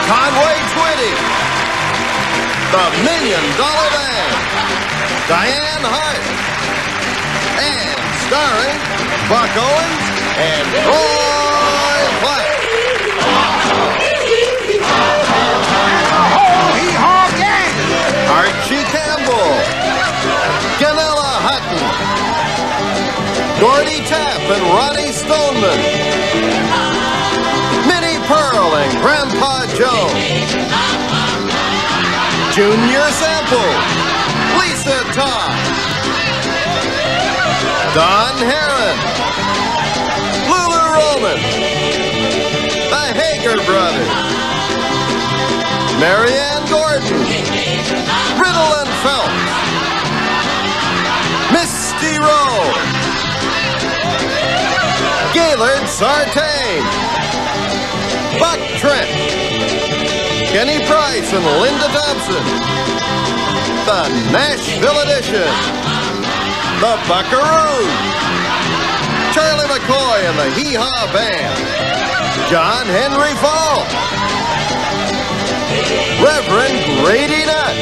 Conway Twitty. The $1 Million Band, Diane Hart. And starring Buck Owens and Roy Black. Hee Haw gang! Archie Campbell. Ganella Hutton. Gordy Tapp and Ronnie Stoneman. Minnie Pearl and Grandpa Joe. Junior Sample. Lisa Todd. Don Heron. Lulu Roman. The Hager Brothers. Marianne Gordon. Riddle and Phelps. Misty Rowe. Gaylord Sartain. Buck Trent. Kenny Price and Linda Thompson. The Nashville Edition. The Buckaroos. Charlie McCoy and the Hee Haw Band. John Henry Fall. Reverend Grady Nutt.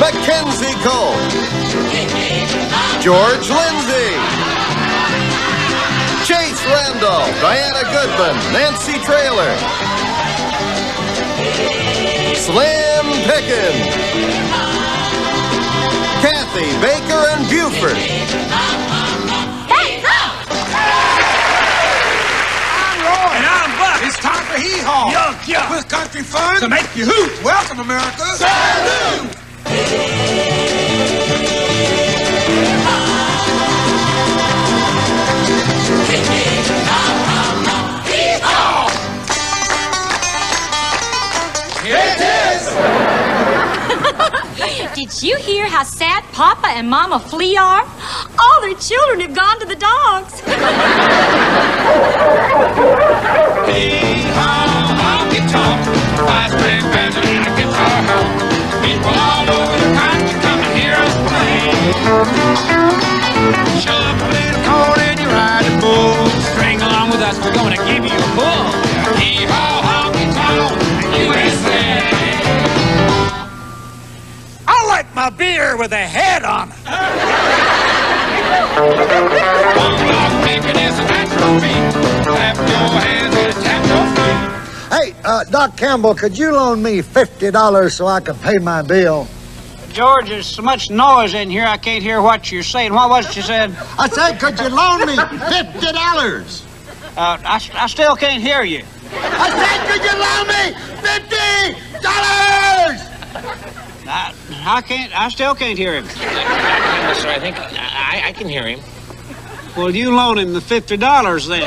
Mackenzie Cole. George Lindsay. Chase Randolph. Diana Goodman. Nancy Traylor. Slim Pickens. Kathy Baker and Buford. Hey, go! I'm Roy. And I'm Buck. It's time for Hee Haw. Yuck, yuck. With country fun To make you hoot. Welcome, America. Salute! Did you hear how sad Papa and Mama Flea are? All their children have gone to the dogs. Hee-haw, honky-tonk, five-string bands and a guitar home. People all over the country come and hear us play. Shove a little corn in your riding bull. String along with us, we're gonna give you a pull. Hee-haw, honky-tonk, USA. I like my beer with a head on it. One block bacon is a natural feat. Clap your hands and tap your feet. Hey, Doc Campbell, could you loan me $50 so I can pay my bill? George, there's so much noise in here, I can't hear what you're saying. What was it you said? I said, could you loan me $50? I still can't hear you. I said, could you loan me $50? I still can't hear him. Sir, I think I can hear him. Well, you loan him the $50 then.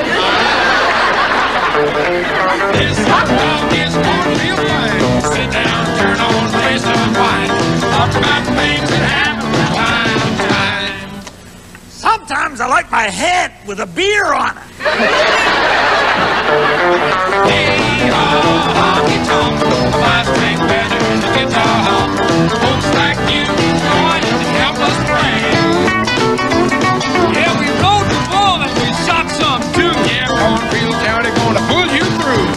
This hot dog is Kornfield Kounty. Sit down, turn on the place of wine. Talk about things that happen from time to time. Sometimes I like my head with a beer on it. Hee-haw, honky-tonk, a five-string band and a guitar hum. Folks like you join to help us play. Yeah, we rode the bull and we shot some too. Yeah, Kornfield Kounty gonna pull you through.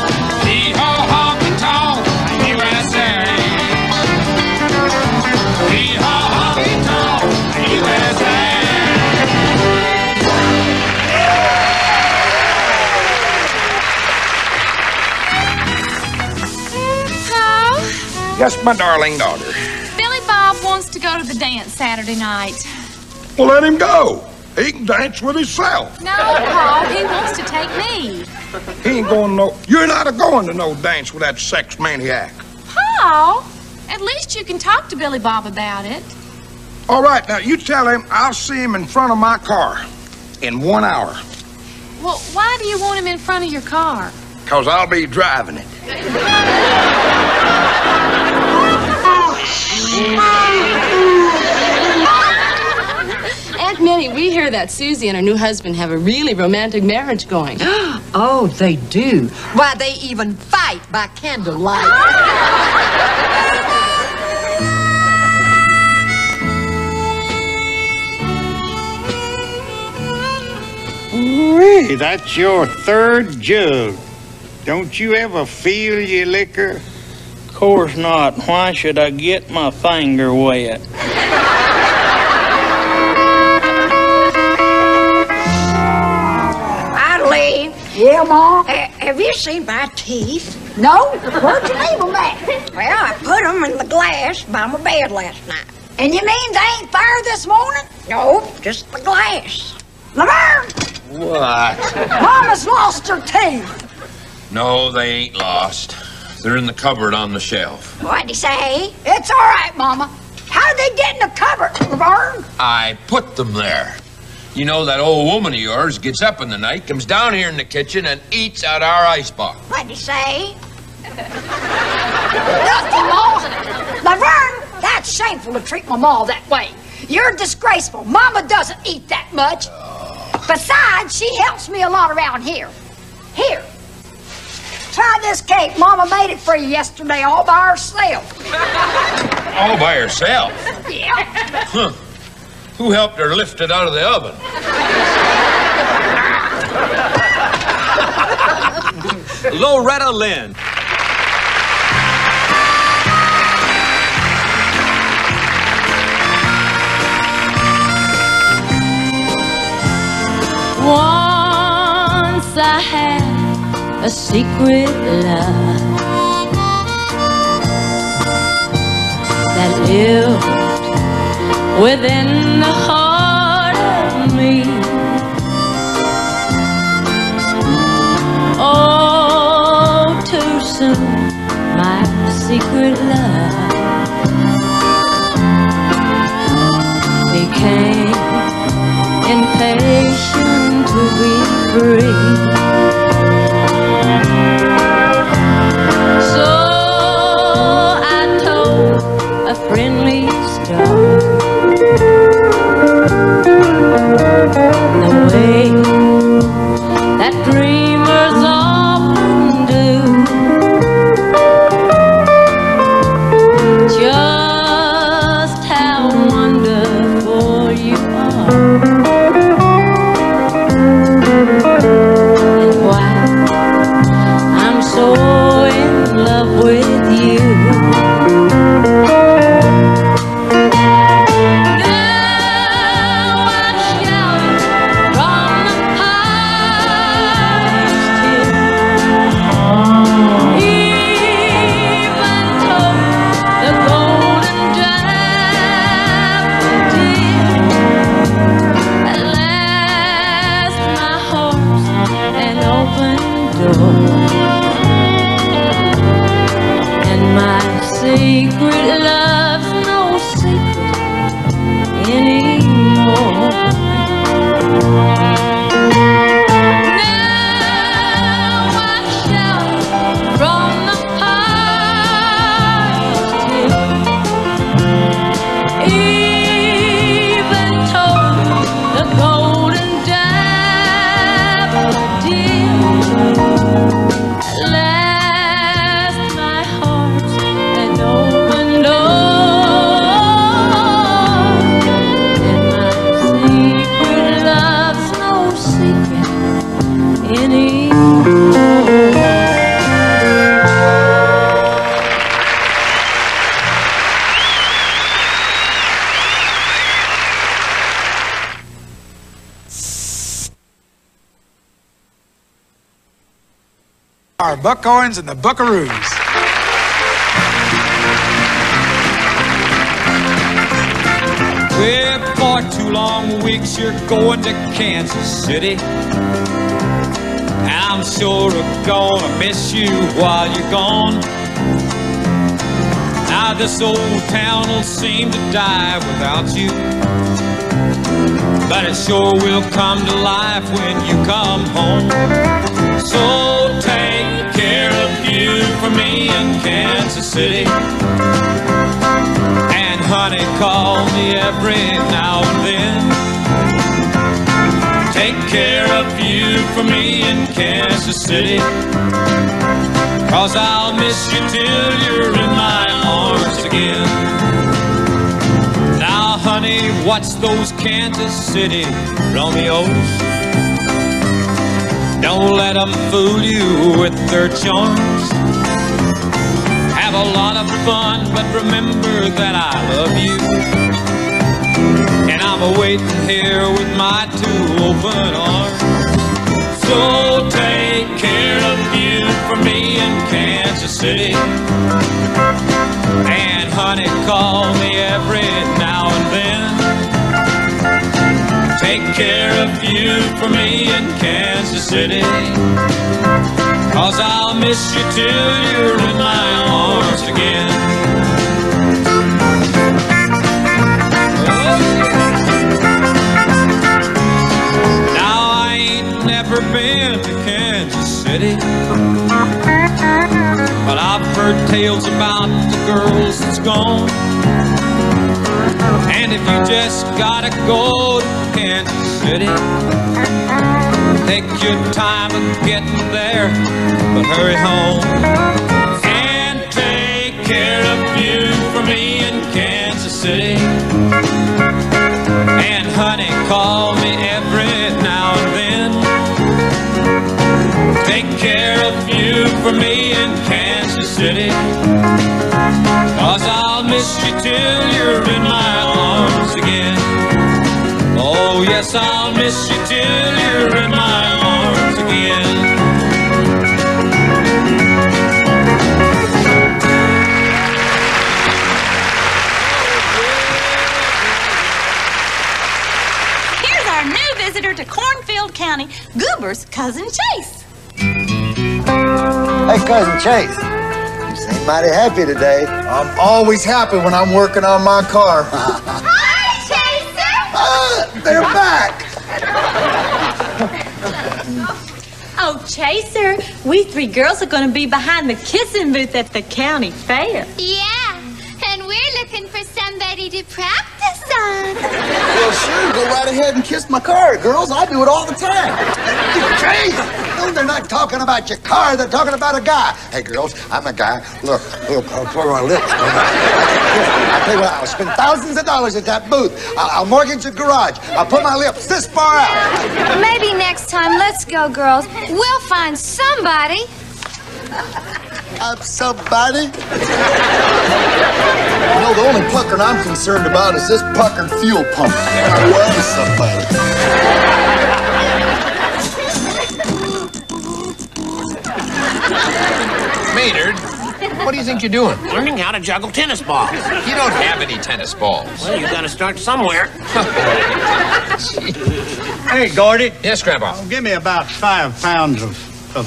Hee-haw, honky-tonk, USA. Hee-haw, honky-tonk, USA. Yes, my darling daughter. Billy Bob wants to go to the dance Saturday night. Well, let him go. He can dance with himself. No, Paul, he wants to take me. He ain't going no... You're not going to no dance with that sex maniac. Paul, at least you can talk to Billy Bob about it. All right, now, you tell him I'll see him in front of my car in 1 hour. Well, why do you want him in front of your car? Because I'll be driving it. Aunt Minnie, we hear that Susie and her new husband have a really romantic marriage going. Oh, they do. Why, they even fight by candlelight. Ooh-wee, that's your third jug. Don't you ever feel your liquor? Course not. Why should I get my finger wet? Lee. Yeah, Ma? Have you seen my teeth? No? Where'd you leave them at? Well, I put them in the glass by my bed last night. And you mean they ain't there this morning? No, just the glass. Laverne! What? Mama's lost her teeth. No, they ain't lost. They're in the cupboard on the shelf. What'd he say? It's all right, Mama. How did they get in the cupboard, Laverne? I put them there. You know, that old woman of yours gets up in the night, comes down here in the kitchen, and eats out our icebox. What'd he say? Nothing, Ma. Laverne, that's shameful to treat my ma that way. You're disgraceful. Mama doesn't eat that much. Besides, she helps me a lot around here. Here. Try this cake. Mama made it for you yesterday all by herself. All by herself? Yeah. Huh. Who helped her lift it out of the oven? Loretta Lynn. Once I had a secret love that lived within the heart of me. Oh, too soon, my secret love became impatient to be free. So I told a friendly star the way that dreamers often do, just how wonderful you are, and why I'm so in love with you. And my secret love's no secret anymore. Now I shout from the highest hill, even told the golden daffodil. Last my heart's an open door, and my secret love's no secret anymore. Our Buckhorns and the Buckaroos. Well, for 2 long weeks you're going to Kansas City. I'm sure gonna miss you while you're gone. Now this old town will seem to die without you, but it sure will come to life when you come home. So take care of you for me in Kansas City, and honey, call me every now and then. Take care of you for me in Kansas City, 'cause I'll miss you till you're in my arms again. Now honey, what's those Kansas City Romeos? Don't let them fool you with their charms. Have a lot of fun, but remember that I love you. And I'm waiting here with my 2 open arms. So take care of you for me in Kansas City. And honey, call me every now and then. Take care of you for me in Kansas City. 'Cause I'll miss you till you're in my arms again. Now I ain't never been to Kansas City, but I've heard tales about the girls that's gone. And if you just gotta go to Kansas City, take your time of getting there, but hurry home. And take care of you for me in Kansas City. And honey, call me every now and then. Take care of you for me in Kansas City. 'Cause I'll miss you till you're in my arms again. Oh yes, I'll miss you till you're in my arms again. Here's our new visitor to Kornfield County, Goober's cousin Chase. Hey, Cousin Chase. You seem mighty happy today. I'm always happy when I'm working on my car. Hi, Chaser! They're back! Oh, Chaser, we 3 girls are going to be behind the kissing booth at the county fair. Yeah, and we're looking for somebody to practice on. Well, sure, go right ahead and kiss my car, girls. I do it all the time. Chase! No, they're not talking about your car. They're talking about a guy. Hey, girls, I'm a guy. Look, I'll put my lips. I'll tell you what, I'll spend thousands of dollars at that booth. I'll mortgage a garage. I'll put my lips this far out. Maybe next time, let's go, girls. We'll find somebody. Somebody? You know, the only puckering I'm concerned about is this puckered fuel pump. I love somebody. Maynard, what do you think you're doing? Learning how to juggle tennis balls. You don't have any tennis balls. Well, you gotta start somewhere. Hey, Gordy. Yes, Grandpa. Give me about 5 pounds of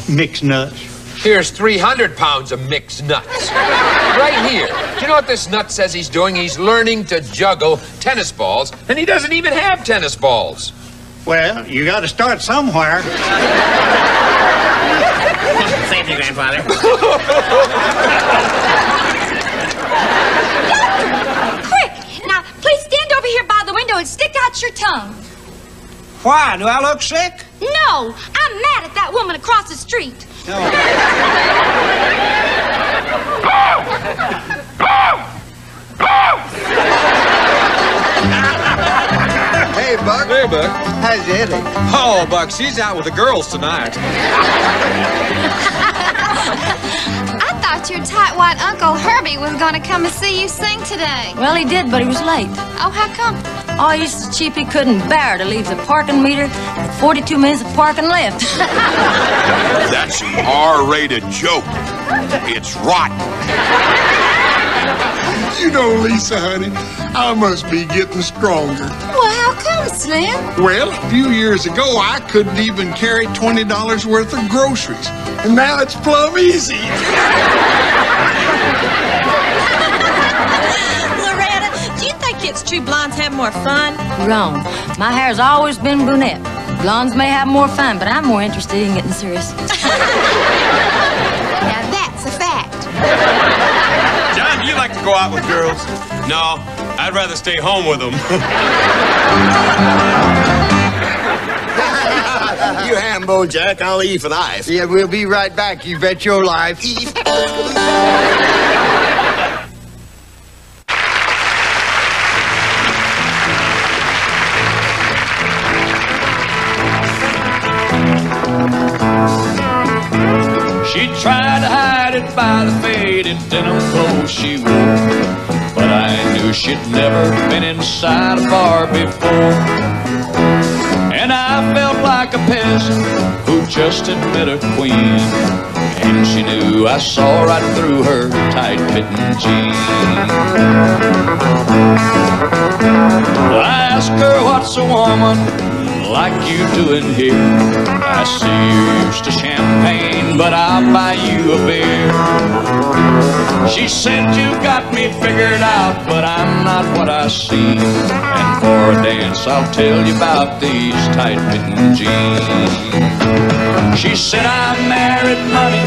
mixed nuts. Here's 300 pounds of mixed nuts. Right here. Do you know what this nut says he's doing? He's learning to juggle tennis balls, and he doesn't even have tennis balls. Well, you got to start somewhere. Same thing, Grandfather. Quick! Now, please stand over here by the window and stick out your tongue. Why? Do I look sick? No, I'm mad at that woman across the street. Hey, Buck. Hey, Buck. How's Eddie? Oh, Buck, she's out with the girls tonight. I thought your tight-white Uncle Herbie was going to come and see you sing today. Well, he did, but he was late. Oh, how come? Oh, he's so cheap he couldn't bear to leave the parking meter with 42 minutes of parking left. That's an R-rated joke. It's rotten. You know, Lisa, honey, I must be getting stronger. Well, how come, Slim? Well, a few years ago, I couldn't even carry $20 worth of groceries. And now it's plumb easy. Loretta, do you think it's true blondes have more fun? Wrong. My hair's always been brunette. Blondes may have more fun, but I'm more interested in getting serious. Now that's a fact. John, do you like to go out with girls? No, I'd rather stay home with them. You Hambo, Jack. I'll eat for the ice. Yeah, we'll be right back. You bet your life. She tried to hide it by the faded denim clothes she wore, but I knew she'd never been inside a bar before. And I felt like a peasant who just had met a queen, and she knew I saw right through her tight-fitting jeans. I asked her, what's a woman like you doing here? I see you're used to champagne, but I'll buy you a beer. She said, you got me figured out, but I'm not what I seem, and for a dance I'll tell you about these tight-fitting jeans. She said, I'm married money,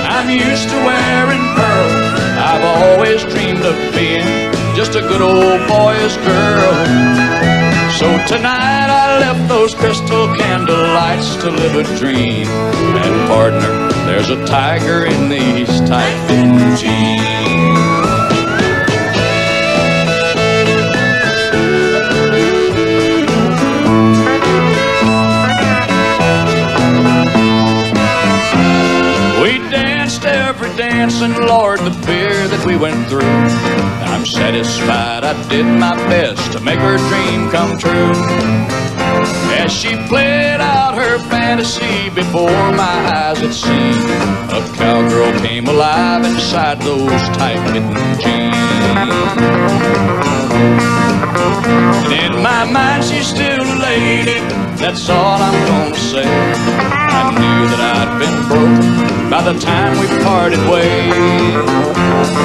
I'm used to wearing pearls, I've always dreamed of being just a good old boy's girl. So tonight I left those crystal candle lights to live a dream. And partner, there's a tiger in these tight-fitting jeans. We danced every dance, and Lord, the beer that we went through, I'm satisfied I did my best to make her dream come true. As she played out her fantasy before my eyes, it seemed a cowgirl came alive inside those tight-fitting jeans. And in my mind she's still a lady, that's all I'm gonna say. I knew that I'd been broken by the time we parted ways,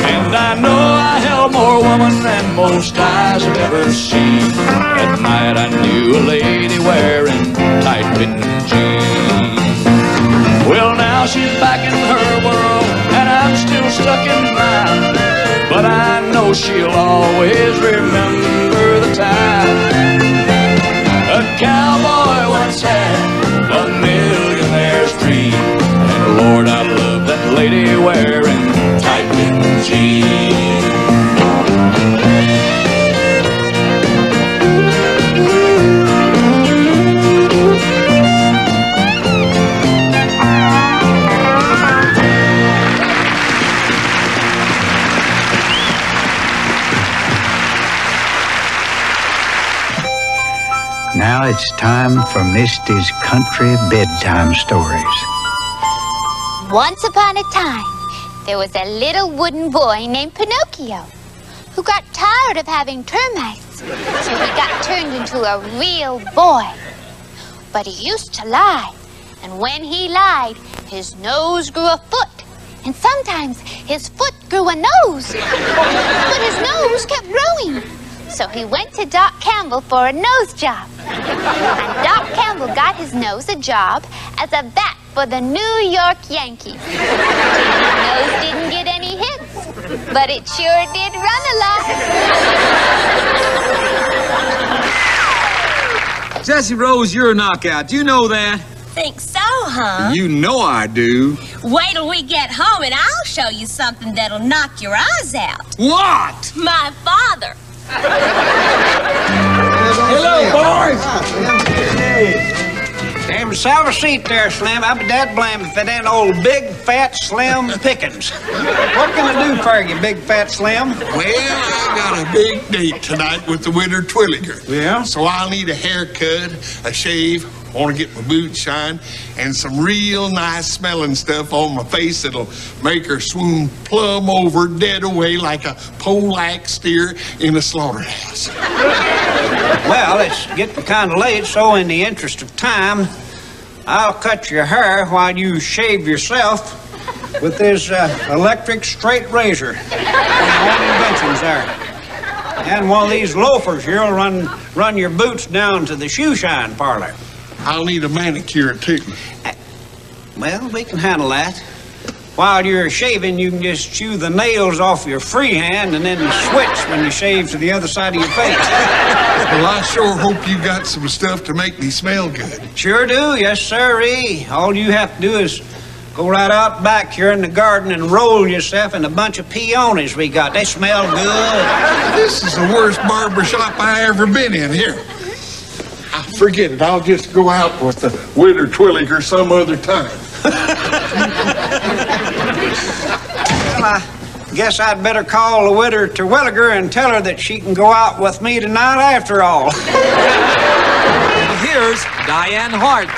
and I know I held more woman than most eyes have ever seen. At night I knew a lady wearing tight-fitting jeans. Well, now she's back in her world, and I'm still stuck in mine, but I know she'll always remember the time a cowboy once had a millionaire's dream. And Lord, I love that lady wearing tight-fitting jeans. Now it's time for Misty's country bedtime stories. Once upon a time, there was a little wooden boy named Pinocchio who got tired of having termites, so he got turned into a real boy. But he used to lie, and when he lied, his nose grew a foot, and sometimes his foot grew a nose. But his nose kept growing. So he went to Doc Campbell for a nose job. And Doc Campbell got his nose a job as a bat for the New York Yankees. His nose didn't get any hits, but it sure did run a lot. Jessie Rose, you're a knockout. Do you know that? Think so, huh? You know I do. Wait till we get home and I'll show you something that'll knock your eyes out. What? My father. Hello, boys. Damn, have a seat there, Slim. I'll be dad blamed if it ain't old Big Fat Slim Pickens. What can I do for you, Big Fat Slim? Well, I got a big date tonight with the Winter Twilliger. Yeah? So I'll need a haircut, a shave, want to get my boots shined, and some real nice smelling stuff on my face that'll make her swoon plumb over dead away like a Polack steer in a slaughterhouse. Well, it's getting kind of late, so in the interest of time, I'll cut your hair while you shave yourself with this electric straight razor. All inventions there. And one of these loafers here will run your boots down to the shoe shine parlor. I'll need a manicure, too. Well, we can handle that. While you're shaving, you can just chew the nails off your free hand and then switch when you shave to the other side of your face. Well, I sure hope you got some stuff to make me smell good. Sure do, yes, sirree. All you have to do is go right out back here in the garden and roll yourself in a bunch of peonies we got. They smell good. This is the worst barbershop I ever been in. Here. Forget it. I'll just go out with the Winter Twilliger some other time. I guess I'd better call the widow Terwilliger and tell her that she can go out with me tonight after all. Here's Diane Hart.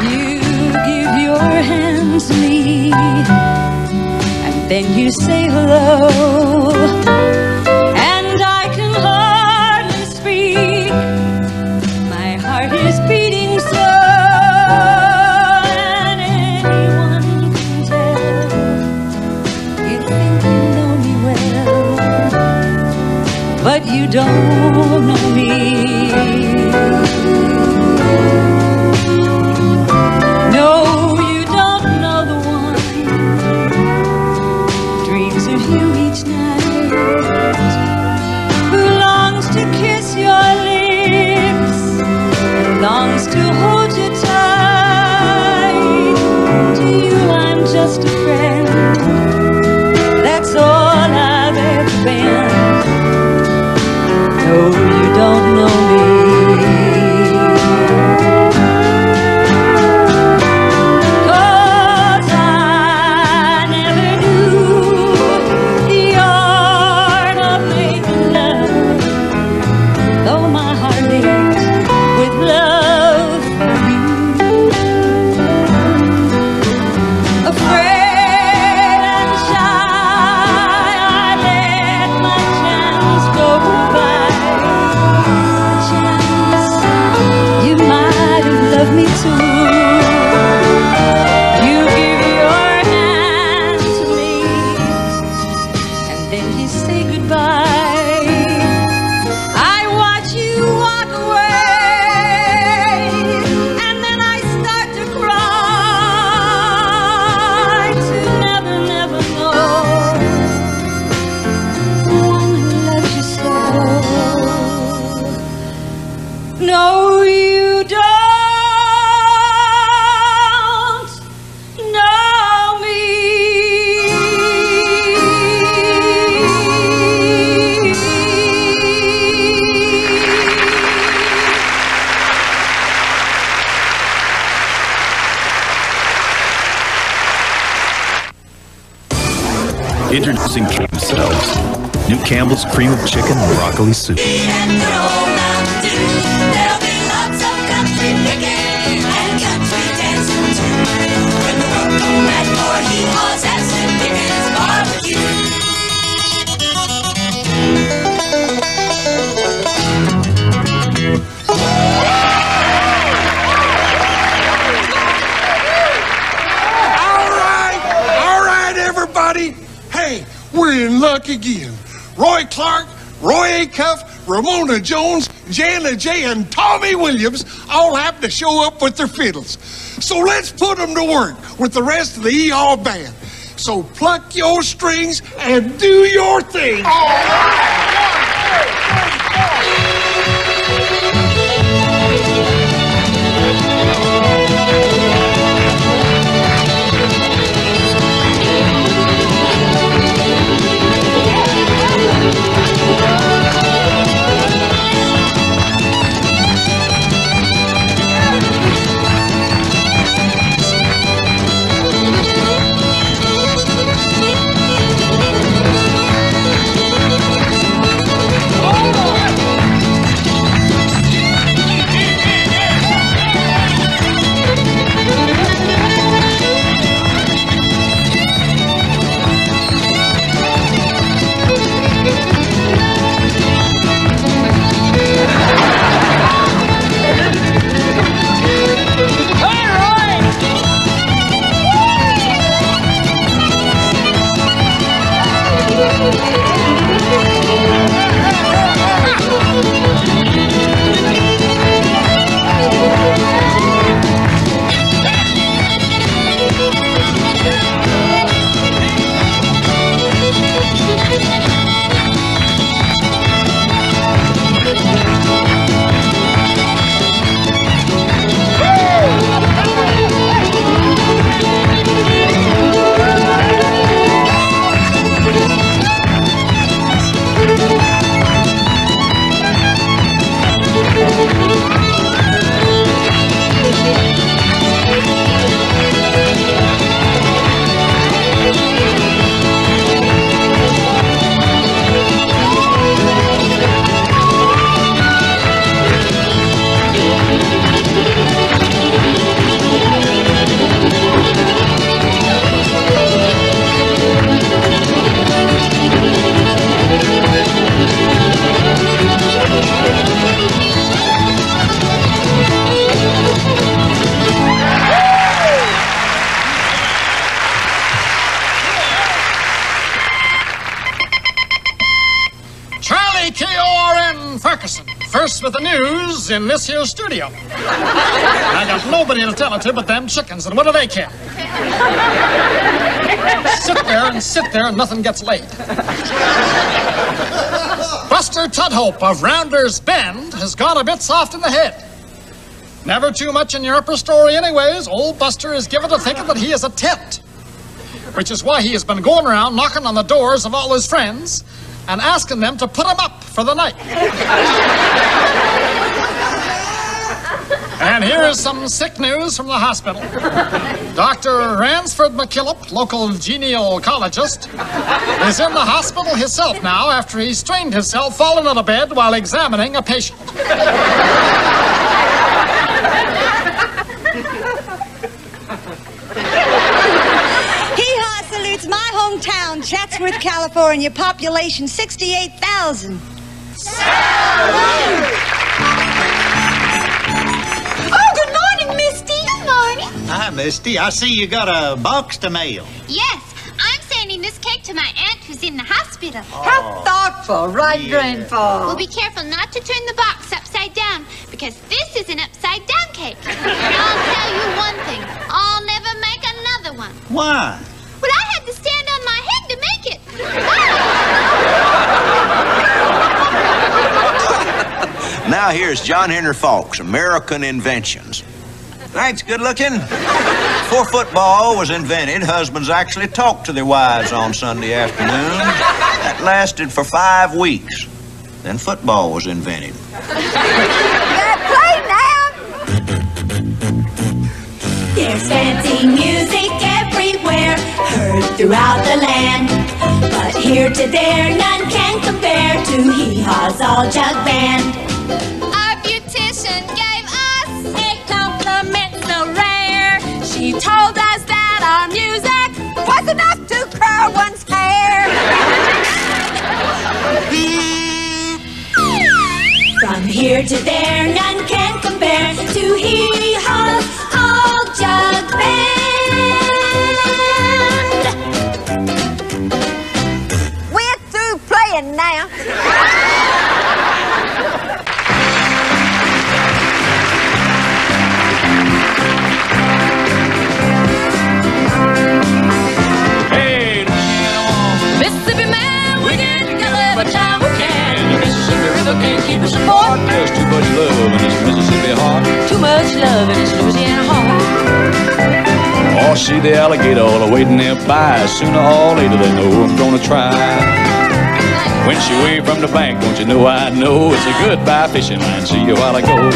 You give your hands to me, and then you say hello, and I can hardly speak. My heart is beating so, and anyone can tell. You think you know me well, but you don't know me. No, you don't know the one dreams of you each night, who longs to kiss your lips and longs to hold you tight. To you I'm just a friend, that's all I've ever been. No, you don't know me. Introducing themselves. New Campbell's cream of chicken and broccoli soup. All right, everybody. Hey, we're in luck again. Roy Clark, Roy Acuff, Ramona Jones, Jana J, and Tommy Williams all happen to show up with their fiddles. So let's put them to work with the rest of the Hee Haw band. So pluck your strings and do your thing. Ferguson, first with the news in this here studio. I got nobody to tell it to but them chickens, and what do they care? Sit there, and nothing gets laid. Buster Tudhope of Rounders Bend has gone a bit soft in the head. Never too much in your upper story anyways. Old Buster is given to thinking that he is a tent, which is why he has been going around knocking on the doors of all his friends and asking them to put him up for the night. And here is some sick news from the hospital. Dr. Ransford McKillop, local genealogist, is in the hospital himself now after he strained himself falling out of bed while examining a patient. Heehaw salutes my hometown, Chatsworth, California, population 68,000. Oh, good morning, Misty. Good morning. Hi, Misty. I see you got a box to mail. Yes, I'm sending this cake to my aunt who's in the hospital. How thoughtful, right, Grandpa? Well, be careful not to turn the box upside down, because this is an upside-down cake. And I'll tell you one thing, I'll never make another one. Why? Well, I had to stand on my head to make it. Now here's John Henry Faulk's American Inventions. Thanks, good looking. Before football was invented, husbands actually talked to their wives on Sunday afternoon. That lasted for 5 weeks. Then football was invented. Play now. There's fancy music everywhere, heard throughout the land. But here to there, none can compare to Hee-Haw's all-jug band. Our beautician gave us a compliment so rare. She told us that our music was enough to curl one's hair. From here to there, none can compare to Hee-Haw's all-jug band. We're through playing now. Can't keep us apart. There's too much love in this Mississippi heart. Too much love in this Louisiana heart. Oh, see the alligator all waiting nearby. Sooner or later they know I'm gonna try. When she waved from the bank, don't you know I know it's a goodbye fishing line. See you while I go. With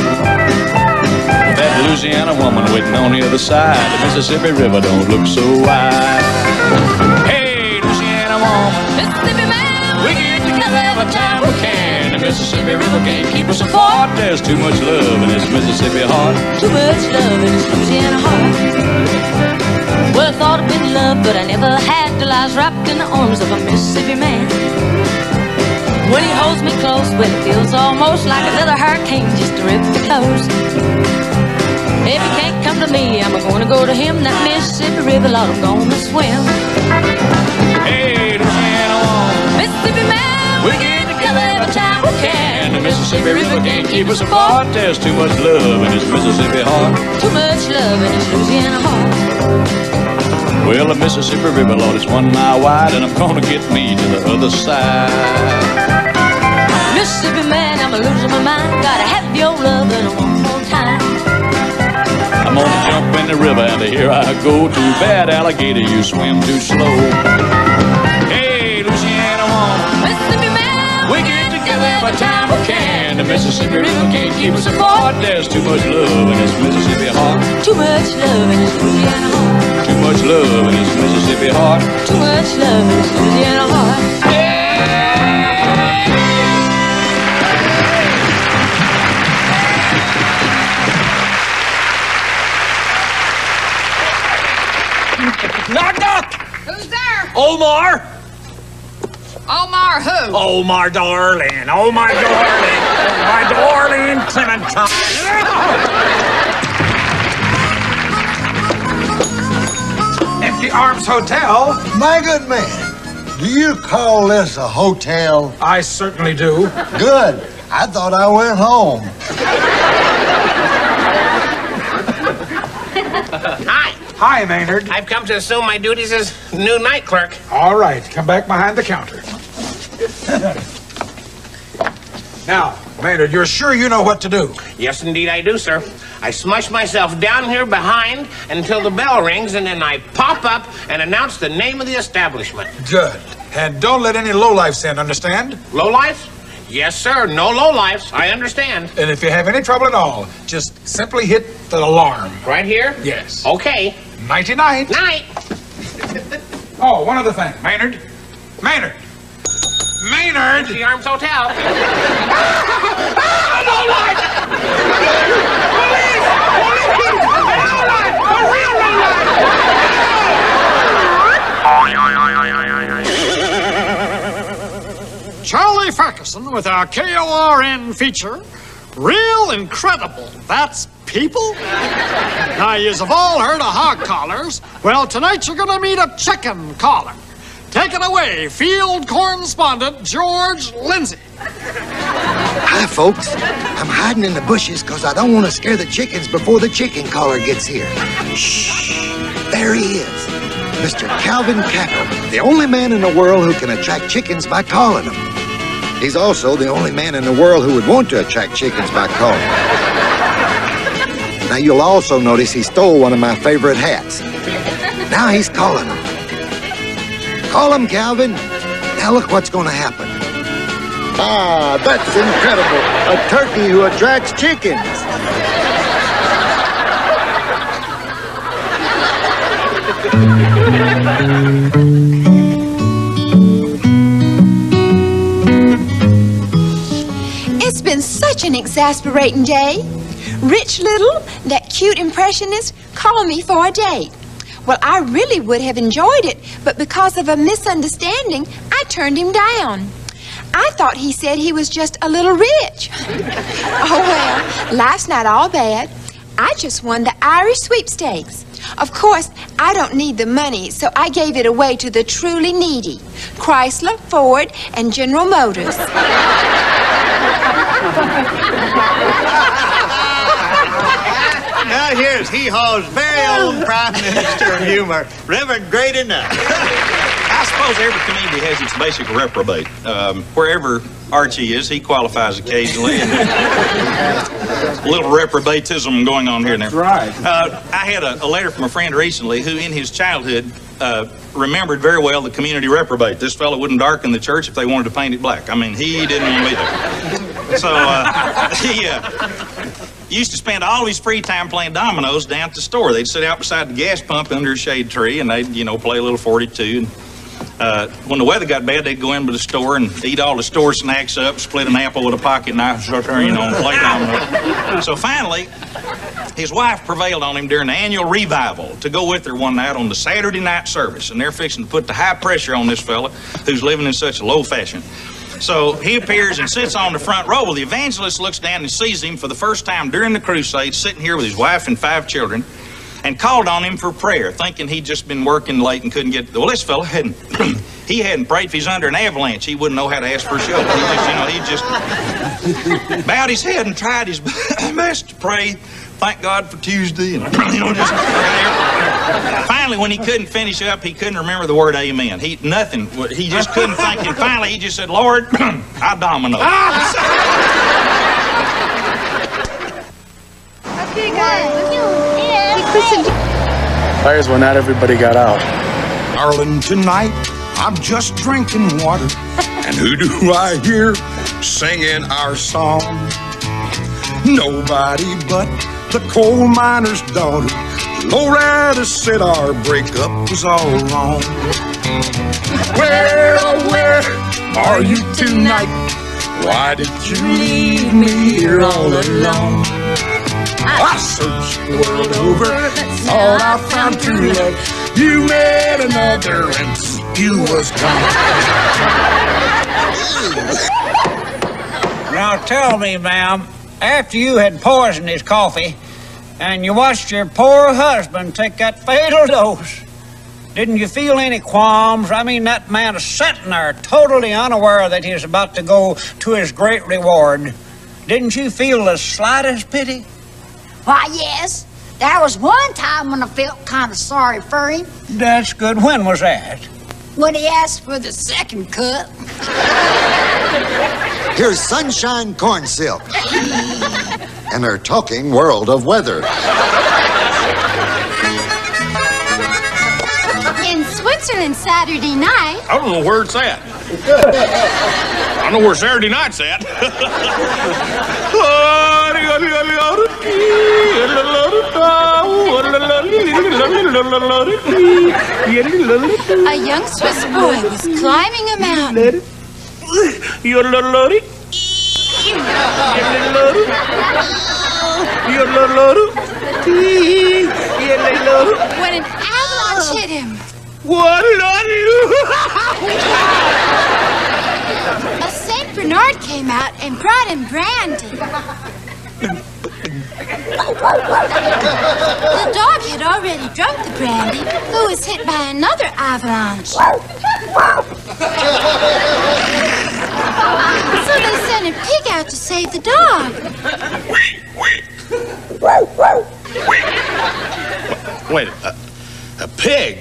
that Louisiana woman waiting on the other side, the Mississippi River don't look so wide. Hey, Louisiana woman, Mississippi man, we get together every time we can. Mississippi River can't keep us apart. There's too much love in this Mississippi heart. Too much love in this Louisiana heart. Well, I thought I'd been loved, but I never had till I was wrapped in the arms of a Mississippi man. When he holds me close, well, it feels almost like another hurricane just to rip the clothes. If he can't come to me, I'm gonna go to him. That Mississippi River, Lord, I'm gonna swim. Hey, Louisiana woman, Mississippi man, we get together every time we can. The Mississippi River can't keep us apart. There's too much love in this Mississippi heart. Too much love in this Louisiana heart. Well, the Mississippi River, Lord, it's 1 mile wide, and I'm gonna get me to the other side. Mississippi man, I'm losing my mind. Gotta have your loving one more time. I'm gonna jump in the river, and here I go. Too bad, alligator, you swim too slow. Hey, Louisiana woman, Mississippi man, we get together every time we can. The Mississippi River can't keep us apart. There's too much love in this Mississippi heart. Too much love in this Louisiana heart. Too much love in this Mississippi heart. Too much love in this Louisiana heart. Knock, knock! Who's there? Omar! Omar who? Omar, darling. Oh, my darling. Oh, my darling Clementine. Empty Arms Hotel. My good man, do you call this a hotel? I certainly do. Good. I thought I went home. Hi. Hi, Maynard. I've come to assume my duties as new night clerk. All right, come back behind the counter. Now, Maynard, you're sure you know what to do? Yes, indeed I do, sir. I smush myself down here behind until the bell rings, and then I pop up and announce the name of the establishment. Good. And don't let any lowlifes in, understand? Lowlifes? Yes, sir. No lowlifes. I understand. And if you have any trouble at all, just simply hit the alarm. Right here? Yes. Okay. Nighty-night. Night. Oh, one other thing. Maynard. Maynard. Maynard! The Arms Hotel. Charlie Ferguson with our KORN feature, Real Incredible. That's people? Now, yous have all heard of hog collars. Well, tonight you're gonna meet a chicken collar. Take it away, field correspondent George Lindsay. Hi, folks. I'm hiding in the bushes because I don't want to scare the chickens before the chicken caller gets here. Shh. There he is. Mr. Calvin Cackle, the only man in the world who can attract chickens by calling them. He's also the only man in the world who would want to attract chickens by calling them. Now, you'll also notice he stole one of my favorite hats. Now he's calling them. Call him, Calvin. Now look what's going to happen. Ah, that's incredible. A turkey who attracts chickens. It's been such an exasperating day. Rich Little, that cute impressionist, called me for a date. Well, I really would have enjoyed it, but because of a misunderstanding, I turned him down. I thought he said he was just a little rich. Oh, well, life's not all bad. I just won the Irish sweepstakes. Of course, I don't need the money, so I gave it away to the truly needy. Chrysler, Ford, and General Motors. Now here's Hee-Haw's very own Prime Minister of Humor, Reverend Great Enough. I suppose every community has its basic reprobate. Wherever Archie is, he qualifies occasionally. And a little reprobatism going on here and there. That's right. I had a letter from a friend recently who, in his childhood, remembered very well the community reprobate. This fellow wouldn't darken the church if they wanted to paint it black. I mean, he didn't want to be there. So he used to spend all his free time playing dominoes down at the store. They'd sit out beside the gas pump under a shade tree, and they'd, play a little 42. When the weather got bad, they'd go into the store and eat all the store snacks up, split an apple with a pocket knife, and play dominoes. So finally, his wife prevailed on him during the annual revival to go with her one night on the Saturday night service, and they're fixing to put the high pressure on this fella who's living in such a low fashion. So he appears and sits on the front row. Well, the evangelist looks down and sees him for the first time during the crusade, sitting here with his wife and 5 children, and called on him for prayer, thinking he'd just been working late and couldn't get... Well, this fellow hadn't... he hadn't prayed. If he's under an avalanche, he wouldn't know how to ask for shelter. He just bowed his head and tried his best to pray. Thank God for Tuesday, and just finally, when he couldn't finish up, he couldn't remember the word amen. He just couldn't think, and finally he just said, Lord, I domino. Okay, guys. Fires when not everybody got out. Darling, tonight I'm just drinking water. And who do I hear singing our song? Nobody but the coal miner's daughter. Loretta said our breakup was all wrong. Where, oh, where are you tonight? Why did you leave me here all alone? I searched the world over, thought I found true love. You met another and you was gone. Now tell me, ma'am, after you had poisoned his coffee and you watched your poor husband take that fatal dose, Didn't you feel any qualms? I mean, that man is sitting there totally unaware that he's about to go to his great reward. Didn't you feel the slightest pity? Why, yes. There was one time when I felt kind of sorry for him. That's good. When was that? When he asked for the second cut. Here's Sunshine Corn Silk. And her talking world of weather. In Switzerland Saturday night. I don't know where it's at. I know where Saturday night's at. A young Swiss boy was climbing a mountain. When an avalanche hit him. A Saint Bernard came out and brought him brandy. The dog had already drunk the brandy, who was hit by another avalanche. So they sent a pig out to save the dog. Wait, a pig?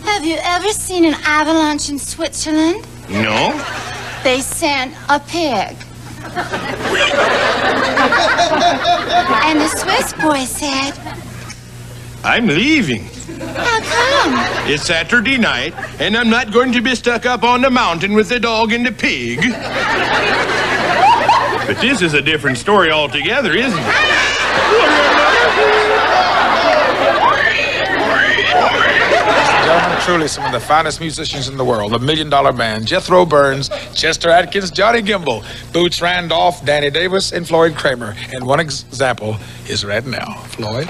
Have you ever seen an avalanche in Switzerland? No. They sent a pig. And the Swiss boy said, I'm leaving. how come? It's Saturday night, and I'm not going to be stuck up on the mountain with the dog and the pig. But this is a different story altogether, isn't it? Gentlemen, truly some of the finest musicians in the world. The $1 Million Band, Jethro Burns, Chester Atkins, Johnny Gimble, Boots Randolph, Danny Davis, and Floyd Kramer. And one example is right now. Floyd?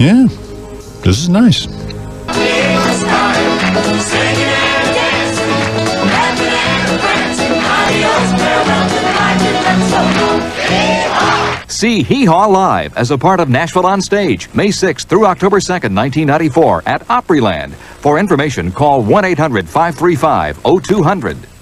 Yeah, this is nice. See Hee Haw live as a part of Nashville on Stage, May 6th through October 2nd, 1994 at Opryland. For information, call 1-800-535-0200.